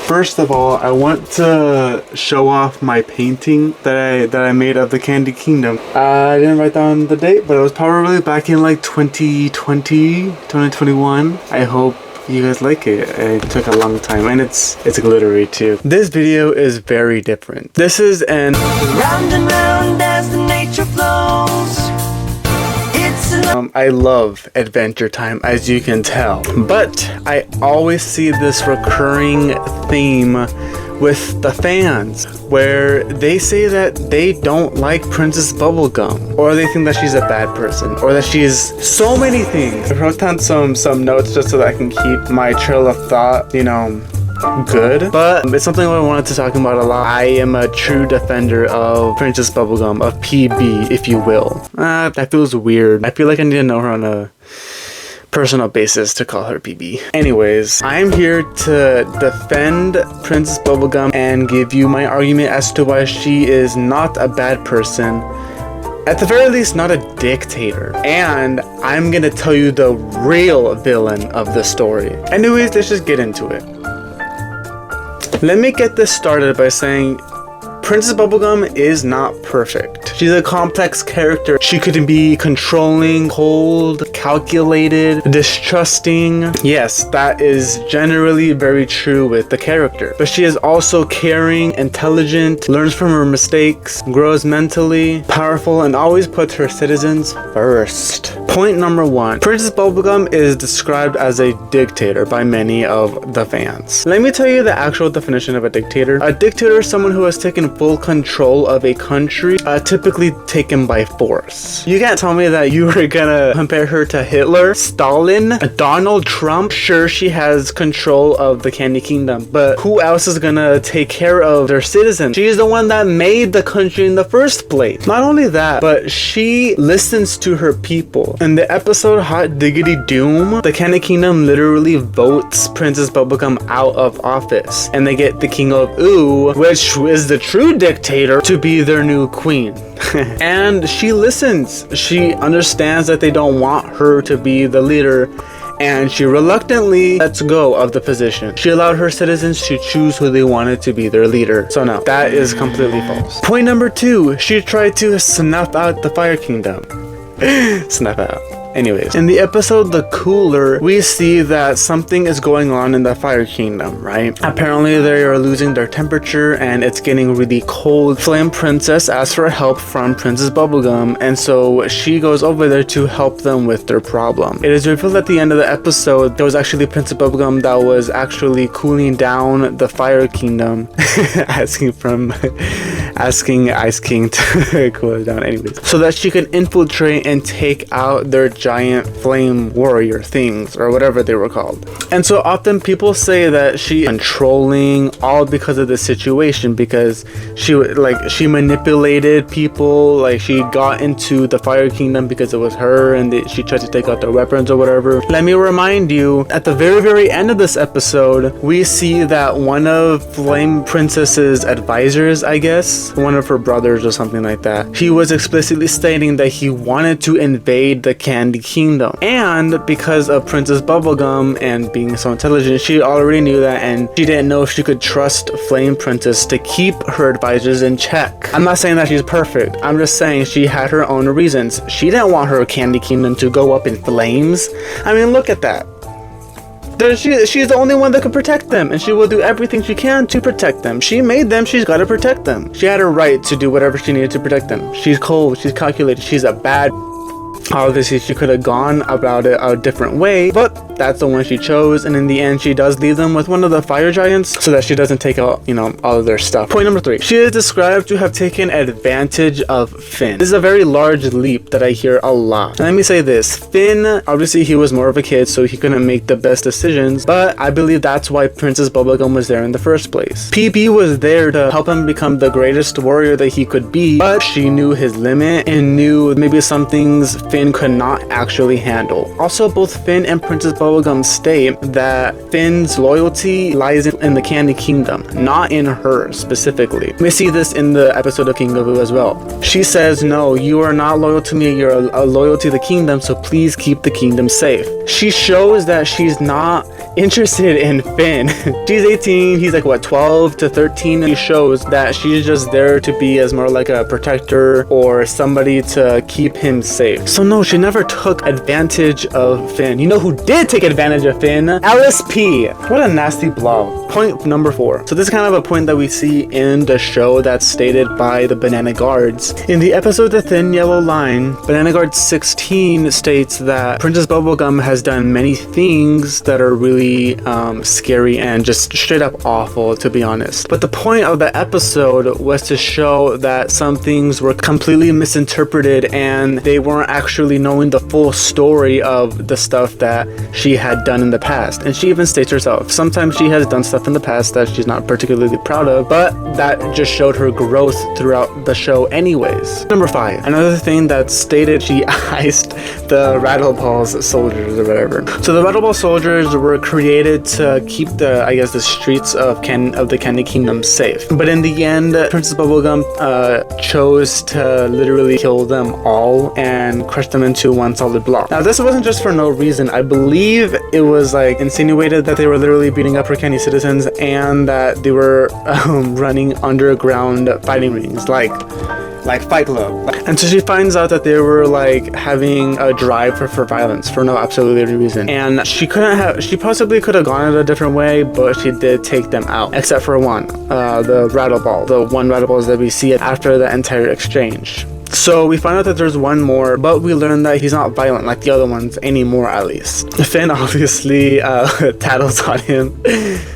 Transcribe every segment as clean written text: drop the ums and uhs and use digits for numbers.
First of all, I want to show off my painting that I made of the Candy Kingdom. I didn't write down the date, but it was probably back in like 2020, 2021. I hope you guys like it. It took a long time, and it's glittery too. This video is very different. This is an round and round as the nature flows. I love Adventure Time, as you can tell, but I always see this recurring theme with the fans where they say that they don't like Princess Bubblegum, or they think that she's a bad person, or that she's so many things. I wrote down some notes just so that I can keep my trail of thought, you know, good, but it's something I wanted to talk about a lot. I am a true defender of Princess Bubblegum, of PB, if you will. That feels weird. I feel like I need to know her on a personal basis to call her PB. Anyways, I'm here to defend Princess Bubblegum and give you my argument as to why she is not a bad person. At the very least, not a dictator. And I'm gonna tell you the real villain of the story. Anyways, let's just get into it. Let me get this started by saying Princess Bubblegum is not perfect. She's a complex character. She could be controlling, cold, calculated, distrusting. Yes, that is generally very true with the character. But she is also caring, intelligent, learns from her mistakes, grows mentally, powerful, and always puts her citizens first. Point number one, Princess Bubblegum is described as a dictator by many of the fans. Let me tell you the actual definition of a dictator. A dictator is someone who has taken full control of a country, typically taken by force. You can't tell me that you were gonna compare her to Hitler, Stalin, Donald Trump. Sure, she has control of the Candy Kingdom, but who else is gonna take care of their citizens? She's the one that made the country in the first place. Not only that, but she listens to her people. In the episode Hot Diggity Doom, the Candy Kingdom literally votes Princess Bubblegum out of office, and they get the King of Ooh, which is the true dictator, to be their new queen. And she listens. She understands that they don't want her to be the leader, and she reluctantly lets go of the position. She allowed her citizens to choose who they wanted to be their leader. So no, that is completely false. Point number two, she tried to snuff out the Fire Kingdom. Snuff out. Anyways, in the episode The Cooler, we see that something is going on in the Fire Kingdom, right? Apparently they are losing their temperature and it's getting really cold. Flame Princess asks for help from Princess Bubblegum, and so she goes over there to help them with their problem. It is revealed at the end of the episode there was actually Princess Bubblegum that was actually cooling down the Fire Kingdom, asking Ice King to cool it down, anyways, so that she can infiltrate and take out their giant flame warrior things, or whatever they were called. And so often people say that she controlling, all because of the situation, because she manipulated people, like she got into the Fire Kingdom because it was her, and she tried to take out their weapons or whatever. Let me remind you, at the very end of this episode, we see that one of Flame Princess's advisors, I guess, one of her brothers or something like that, he was explicitly stating that he wanted to invade the Candy Kingdom. And because of Princess Bubblegum and being so intelligent, she already knew that, and she didn't know if she could trust Flame Princess to keep her advisors in check. I'm not saying that she's perfect. I'm just saying she had her own reasons. She didn't want her Candy Kingdom to go up in flames. I mean, look at that. She's the only one that could protect them, and she will do everything she can to protect them. She made them, she's got to protect them. She had a right to do whatever she needed to protect them. She's cold, she's calculated, she's a bad. Obviously, she could have gone about it a different way, but that's the one she chose, and in the end, she does leave them with one of the fire giants so that she doesn't take out, you know, all of their stuff. Point number three, she is described to have taken advantage of Finn. This is a very large leap that I hear a lot. Let me say this, Finn, obviously he was more of a kid, so he couldn't make the best decisions, but I believe that's why Princess Bubblegum was there in the first place. PB was there to help him become the greatest warrior that he could be, but she knew his limit and knew maybe some things Finn Finn could not actually handle. Also, both Finn and Princess Bubblegum state that Finn's loyalty lies in the Candy Kingdom, not in her specifically. We see this in the episode of King of Boo as well. She says, no, you are not loyal to me, you're loyal to the kingdom, so please keep the kingdom safe. She shows that she's not interested in Finn. She's 18, he's like what, 12 to 13. She shows that she's just there to be as more like a protector or somebody to keep him safe. So no, she never took advantage of Finn. You know who did take advantage of Finn? LSP. What a nasty blob. Point number 4. So this is kind of a point that we see in the show that's stated by the Banana Guards. In the episode The Thin Yellow Line, Banana Guard 16 states that Princess Bubblegum has done many things that are really scary and just straight up awful, to be honest. But the point of the episode was to show that some things were completely misinterpreted and they weren't actually knowing the full story of the stuff that she had done in the past. And she even states herself, sometimes she has done stuff in the past that she's not particularly proud of, but that just showed her growth throughout the show anyways. Number 5, another thing that stated she iced the Rattle Balls soldiers or whatever. So the Rattle Ball soldiers were created to keep the, I guess, the streets of the Candy Kingdom safe. But in the end, Princess Bubblegum chose to literally kill them all and crush them into one solid block. Now this wasn't just for no reason. I believe it was like insinuated that they were literally beating up her candy citizens and that they were running underground fighting rings like Fight Club. And so she finds out that they were like having a drive for violence for no absolutely reason. And she possibly could have gone it a different way, but she did take them out, except for one, the Rattle Ball, the one Rattle Balls that we see after the entire exchange. So we find out that there's one more, but we learn that he's not violent like the other ones anymore, at least. Finn obviously tattles on him.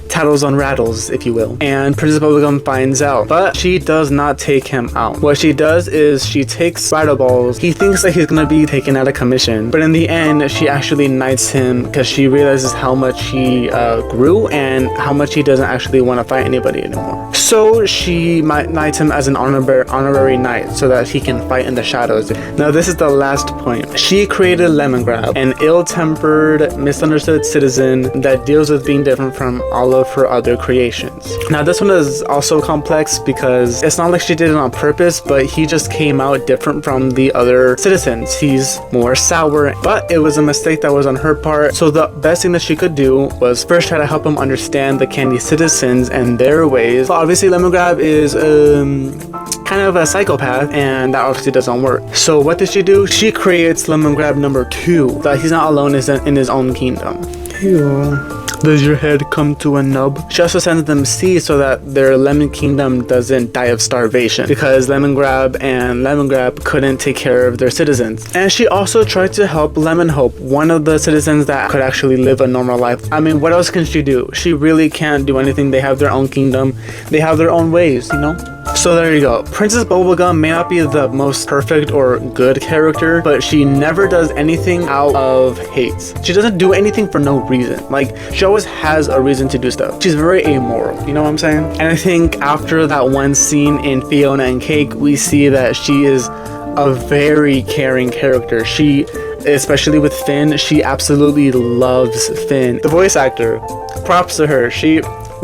Tattles on Rattles, if you will. And Princess Bubblegum finds out, but she does not take him out. What she does is she takes Rattle Balls. He thinks that he's gonna be taken out of commission, but in the end, she actually knights him because she realizes how much he grew and how much he doesn't actually want to fight anybody anymore. So she knights him as an honorary knight so that he can fight in the shadows. Now this is the last point. She created Lemongrab, an ill-tempered, misunderstood citizen that deals with being different from all of her other creations. Now this one is also complex because it's not like she did it on purpose, but he just came out different from the other citizens. He's more sour, but it was a mistake that was on her part. So the best thing that she could do was first try to help him understand the candy citizens and their ways. So obviously Lemongrab is kind of a psychopath, and that obviously doesn't work. So what did she do? She creates Lemongrab number 2, that he's not alone in his own kingdom. Ew. Does your head come to a nub? She also sends them seeds so that their lemon kingdom doesn't die of starvation, because Lemongrab and Lemongrab couldn't take care of their citizens. And she also tried to help Lemon Hope, one of the citizens that could actually live a normal life. I mean, what else can she do? She really can't do anything. They have their own kingdom. They have their own ways, you know? So there you go. Princess Bubblegum may not be the most perfect or good character, but she never does anything out of hate. She doesn't do anything for no reason. Like, she always has a reason to do stuff. She's very amoral, you know what I'm saying? And I think after that one scene in Fiona and Cake, we see that she is a very caring character. She, especially with Finn, she absolutely loves Finn. The voice actor, props to her.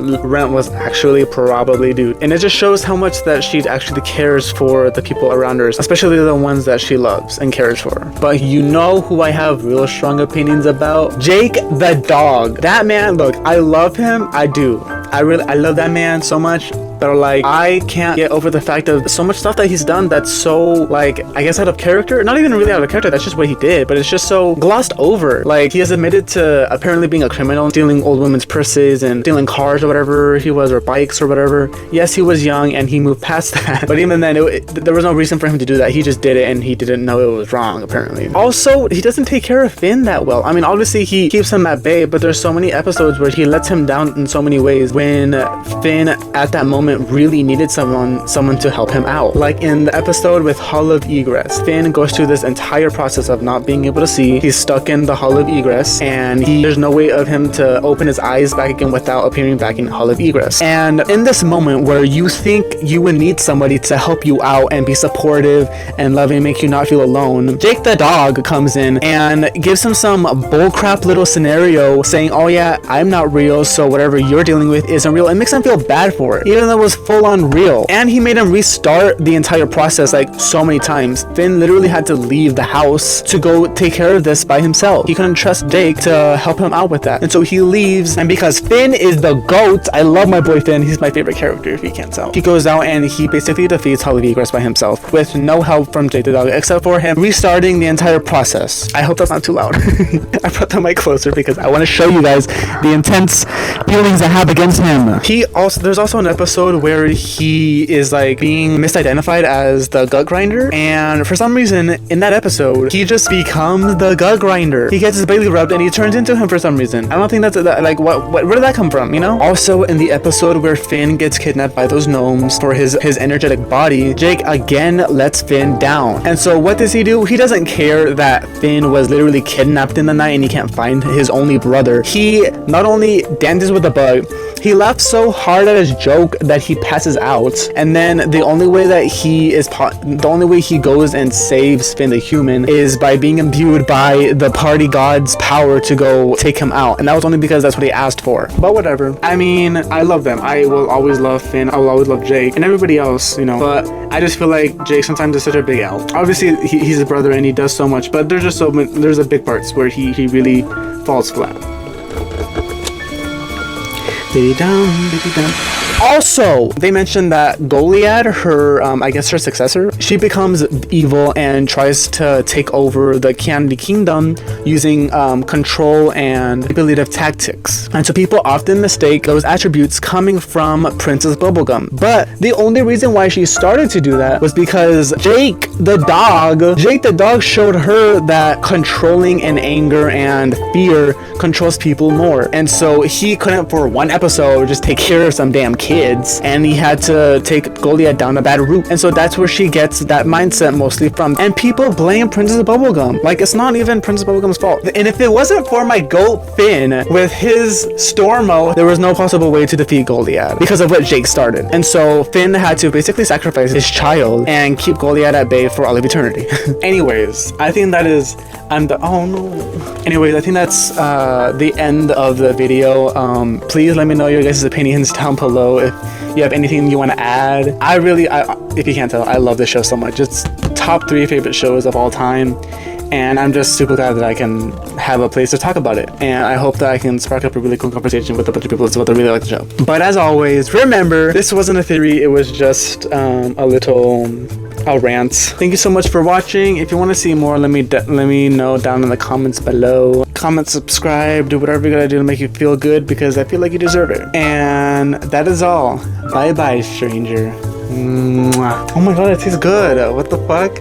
Rent was actually probably due, and it just shows how much that she actually cares for the people around her, especially the ones that she loves and cares for. But you know who I have real strong opinions about? Jake the dog. That man, look, I love him. I do. I love that man so much. But like, I can't get over the fact of so much stuff that he's done that's so, like, I guess out of character. Not even really out of character, that's just what he did, but it's just so glossed over. Like, he has admitted to apparently being a criminal, stealing old women's purses and stealing cars or whatever he was, or bikes or whatever. Yes, he was young and he moved past that, but even then, there was no reason for him to do that. He just did it and he didn't know it was wrong, apparently. Also, he doesn't take care of Finn that well. I mean, obviously he keeps him at bay, but there's so many episodes where he lets him down in so many ways when Finn, at that moment, moment really needed someone to help him out. Like in the episode with Hall of Egress, Finn goes through this entire process of not being able to see. He's stuck in the Hall of Egress, and there's no way of him to open his eyes back again without appearing back in Hall of Egress. And in this moment where you think you would need somebody to help you out and be supportive and loving, make you not feel alone, Jake the dog comes in and gives him some bullcrap little scenario saying, oh yeah, I'm not real, so whatever you're dealing with isn't real. It makes him feel bad for it, even though it was full on real. And he made him restart the entire process like so many times. Finn literally had to leave the house to go take care of this by himself. He couldn't trust Jake to help him out with that. And so he leaves, and because Finn is the GOAT, I love my boy Finn, he's my favorite character if you can't tell. He goes out and he basically defeats Hall of Egress by himself with no help from Jake the dog except for him restarting the entire process. I hope that's not too loud. I brought the mic closer because I want to show you guys the intense feelings I have against him. There's also an episode where he is like being misidentified as the gut grinder, and for some reason in that episode he just becomes the gut grinder. He gets his belly rubbed and he turns into him for some reason. I don't think that's like where did that come from, you know? Also in the episode where Finn gets kidnapped by those gnomes for his energetic body, Jake again lets Finn down. And so what does he do? He doesn't care that Finn was literally kidnapped in the night and he can't find his only brother. He not only dances with the bug, he laughs so hard at his joke that he passes out, and then the only way he goes and saves Finn the human is by being imbued by the party god's power to go take him out, and that was only because that's what he asked for. But whatever. I mean, I love them. I will always love Finn. I will always love Jake and everybody else, you know, but I just feel like Jake sometimes is such a big L. Obviously he's his brother and he does so much, but there's a big parts where he really falls flat. Also, they mentioned that Goliad, her, I guess her successor, she becomes evil and tries to take over the Candy Kingdom using control and manipulative tactics. And so people often mistake those attributes coming from Princess Bubblegum. But the only reason why she started to do that was because Jake the dog showed her that controlling and anger and fear controls people more. And so he couldn't for one episode just take care of some damn kids, and he had to take Goliad down a bad route. And so that's where she gets that mindset mostly from. And people blame Princess Bubblegum. Like, it's not even Princess Bubblegum's fault. And if it wasn't for my goat Finn with his Stormo, there was no possible way to defeat Goliad because of what Jake started. And so Finn had to basically sacrifice his child and keep Goliad at bay for all of eternity. Anyways, I think that is Anyways, I think that's the end of the video. Please let me know your guys' opinions down below if you have anything you want to add. If you can't tell, I love this show so much. It's top 3 favorite shows of all time, and I'm just super glad that I can have a place to talk about it, and I hope that I can spark up a really cool conversation with a bunch of people that's about to really like the show. But as always, remember, this wasn't a theory, it was just a rant. Thank you so much for watching. If you want to see more, let me know down in the comments below. Comment, subscribe, do whatever you gotta do to make you feel good, because I feel like you deserve it. And that is all. Bye bye, stranger. Mwah. Oh my god, it tastes good. What the fuck?